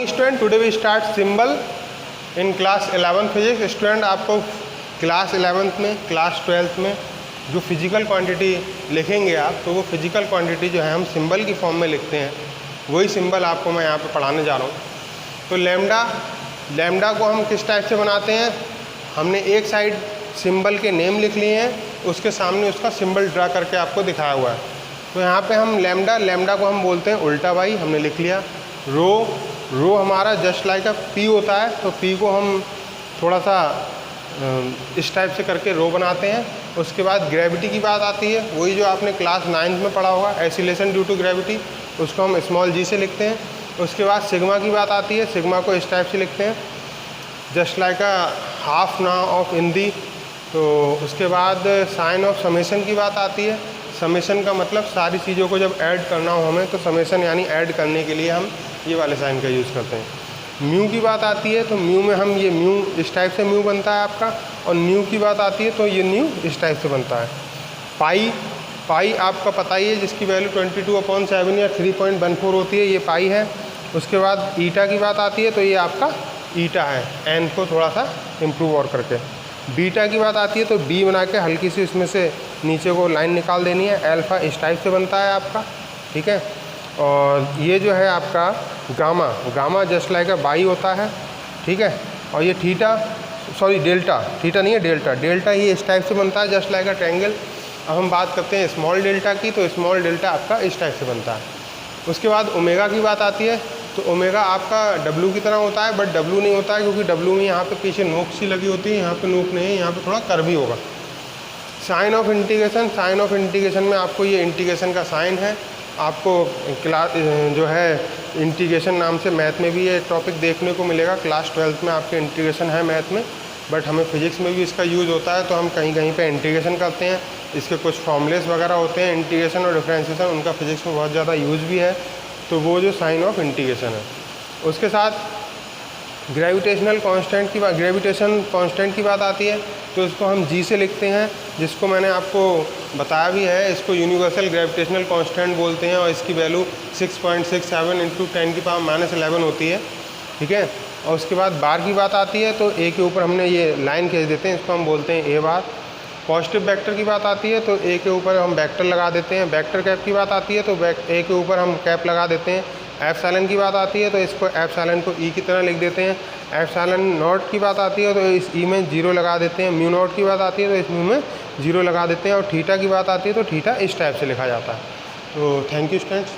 Morning student, today we start symbol in class 11 physics. Student आपको class 11th में, class 12th में जो physical quantity लिखेंगे आप, तो वो फिजिकल क्वांटिटी जो है हम सिंबल की फॉर्म में लिखते हैं, वही सिंबल आपको मैं यहाँ पे पढ़ाने जा रहा हूँ। तो लैम्डा को हम किस टाइप से बनाते हैं, हमने एक साइड सिंबल के नेम लिख लिए हैं, उसके सामने उसका सिंबल ड्रा करके आपको दिखाया हुआ है। तो यहाँ पे हम लैम्डा को हम बोलते हैं उल्टा वाई, हमने लिख लिया। रो हमारा जस्ट लाइक अ पी होता है, तो पी को हम थोड़ा सा इस टाइप से करके रो बनाते हैं। उसके बाद ग्रेविटी की बात आती है, वही जो आपने क्लास 9th में पढ़ा होगा, एसिलेशन ड्यू टू ग्रेविटी, उसको हम स्मॉल जी से लिखते हैं। उसके बाद सिग्मा की बात आती है, सिग्मा को इस टाइप से लिखते हैं, जस्ट लाइक अ हाफ ना ऑफ हिंदी। तो उसके बाद साइन ऑफ समेशन की बात आती है। समेशन का मतलब सारी चीज़ों को जब ऐड करना हो हमें, तो समेशन यानी ऐड करने के लिए हम ये वाले साइन का यूज़ करते हैं। म्यू की बात आती है, तो म्यू में हम ये म्यू इस टाइप से म्यू बनता है आपका, और न्यू की बात आती है तो ये न्यू इस टाइप से बनता है। पाई आपका पता ही है, जिसकी वैल्यू 22/7 या 3.14 होती है, ये पाई है। उसके बाद ईटा की बात आती है, तो ये आपका ईटा है, एन को थोड़ा सा इम्प्रूव और करके। बीटा की बात आती है, तो बी बना के हल्की सी इसमें से नीचे को लाइन निकाल देनी है। अल्फ़ा इस टाइप से बनता है आपका, ठीक है। और ये जो है आपका gamma just like a by होता है, ठीक है। और ये डेल्टा नहीं है, डेल्टा ही इस टाइप से बनता है, जस्ट लाइक अ ट्रायंगल। अब हम बात करते हैं स्मॉल डेल्टा की, तो स्मॉल डेल्टा आपका इस टाइप से बनता है। उसके बाद ओमेगा की बात आती है, तो ओमेगा आपका डब्ल्यू की तरह होता है, बट डब्ल्यू नहीं होता है, क्योंकि डब्ल्यू में यहाँ पे पीछे नोक सी लगी होती है, यहाँ पे नोक नहीं है, यहाँ पे थोड़ा कर्व ही होगा। साइन ऑफ इंटीग्रेशन में आपको ये इंटीग्रेशन का साइन है। आपको क्लास जो है इंटीग्रेशन नाम से मैथ में भी ये टॉपिक देखने को मिलेगा। क्लास 12th में आपके इंटीग्रेशन है मैथ में, बट हमें फिजिक्स में भी इसका यूज़ होता है, तो हम कहीं कहीं पे इंटीग्रेशन करते हैं। इसके कुछ फॉर्मूलेस वगैरह होते हैं, इंटीग्रेशन और डिफरेंशिएशन, उनका फिजिक्स में बहुत ज़्यादा यूज़ भी है। तो वो जो साइन ऑफ इंटीग्रेशन है, उसके साथ ग्रेविटेशन कांस्टेंट की बात आती है, तो इसको हम जी से लिखते हैं, जिसको मैंने आपको बताया भी है। इसको यूनिवर्सल ग्रेविटेशनल कांस्टेंट बोलते हैं, और इसकी वैल्यू 6.67 × 10⁻11 होती है, ठीक है। और उसके बाद बार की बात आती है, तो ए के ऊपर हमने ये लाइन खींच देते हैं, इसको हम बोलते हैं ए बार। पॉजिटिव वेक्टर की बात आती है, तो ए के ऊपर हम वेक्टर लगा देते हैं। वेक्टर कैप की बात आती है, तो ए के ऊपर हम कैप लगा देते हैं। एप्सिलॉन की बात आती है, तो इसको एप्सिलॉन को ई की तरह लिख देते हैं। एप्सिलॉन नॉट की बात आती है, तो इस ई में 0 लगा देते हैं। म्यू नॉट की बात आती है, तो इस म्यू में 0 लगा देते हैं। और थीटा की बात आती है, तो थीटा इस टाइप से लिखा जाता है। तो थैंक यू स्टूडेंट्स।